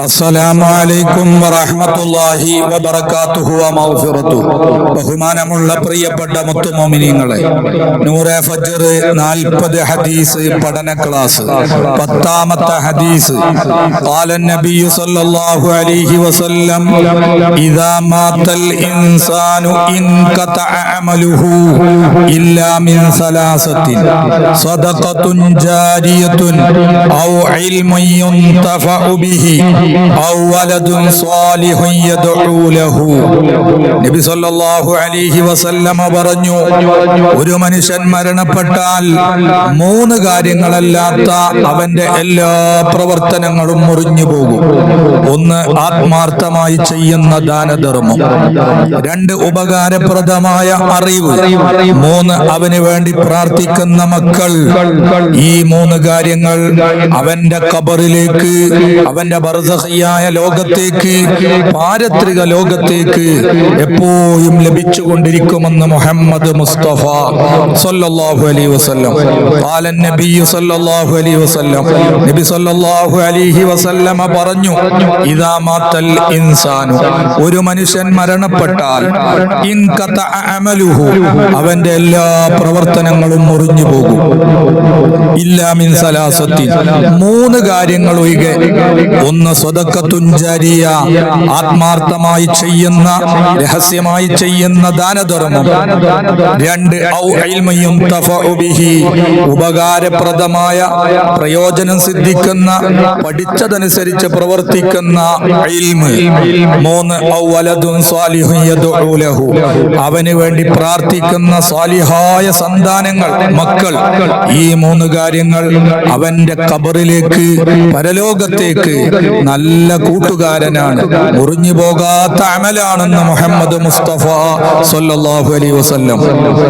അസ്സലാമു അലൈക്കും വറഹ്മത്തുള്ളാഹി വബറകാതുഹു വമഗ്ഫിറതുഹു. ബഹുമാനമുള്ള പ്രിയപ്പെട്ട മുത്തുമോമിനീങ്ങളെ, നൂറെ ഫജ്ർ 40 ഹദീസ് പഠന ക്ലാസ്. 10ാമത്തെ ഹദീസ്. ഖാല നബിയു സല്ലല്ലാഹു അലൈഹി വസല്ലം ഇദാ മാതൽ ഇൻസാനു ഇൻഖതഅ അമലുഹു ഇല്ലാ മിൻ സലാസത്തിൻ സദഖത്തുൻ ജാരിയത്തുൻ ഔ ഇൽമുൻ യുൻതഫഉ ബിഹി നബി സല്ലല്ലാഹു അലൈഹി വസല്ലമ പറഞ്ഞു, ഒരു മനുഷ്യൻ മരണപ്പെട്ടാൽ 3 കാര്യങ്ങളല്ലാത്ത അവന്റെ എല്ലാ പ്രവർത്തനങ്ങളും മുറിഞ്ഞു പോകും. 1, ആത്മാർത്ഥമായി ചെയ്യുന്ന ദാനധർമ്മം. 2, ഉപകാരപ്രദമായ അറിവ്. 3, അവന് വേണ്ടി പ്രാർത്ഥിക്കുന്ന മക്കൾ. ഈ 3 കാര്യങ്ങൾ അവന്റെ ഖബറിലേക്ക്, അവന്റെ ബർസഖിയായ ലോകത്തേക്ക്, പാരത്രിക ലോകത്തേക്ക് എപ്പോഴും ലഭിച്ചുകൊണ്ടിരിക്കുമെന്ന് മുഹമ്മദ് മുസ്തഫ സല്ലല്ലാഹു അലൈഹി വസല്ലം. ഖാല നബി സല്ലല്ലാഹു അലൈഹി വസല്ലം, നബി സല്ലല്ലാഹു അലൈഹി വസല്ലം പറഞ്ഞു, ഇദാ മാതൽ ഇൻസാനു, ഒരു മനുഷ്യൻ മരണപ്പെട്ടാൽ, ഇൻഖതഅ അമലുഹു, അവന്റെ എല്ലാ പ്രവർത്തനങ്ങളും മുറിഞ്ഞു പോകും. ഇല്ലാ മിൻ സലാസത്തിൻ, 3 കാര്യങ്ങൾ ഒഴികെ. 1, സ്വദഖത്തുൻ ജാരിയ, ആത്മാർത്ഥമായി ചെയ്യുന്ന, രഹസ്യമായി ചെയ്യുന്ന ദാനധർമ്മം. 2, ഔ ഇൽമുൻ യുൻതഫഉ ബിഹി, ഉപകാരപ്രദമായ, പ്രയോജനം സിദ്ധിക്കുന്ന, പഠിച്ചതനുസരിച്ച് പ്രവർത്തിക്കുന്ന ഇൽമ്. 3, ഔ വലദുൻ സ്വാലിഹുൻ യദ്ഉ ലഹു, അവന് വേണ്ടി പ്രാർത്ഥിക്കുന്ന സാലിഹായ സന്താനങ്ങൾ, മക്കൾ. ഈ 3 കാര്യങ്ങൾ അവന്റെ ഖബറിലേക്ക്, പരലോകത്തേക്ക് നല്ല കൂട്ടുകാരനാണ്, മുറിഞ്ഞു പോകാത്ത അമലാണെന്ന് മുഹമ്മദ് മുസ്തഫ സല്ലല്ലാഹു അലൈഹി വസല്ലം.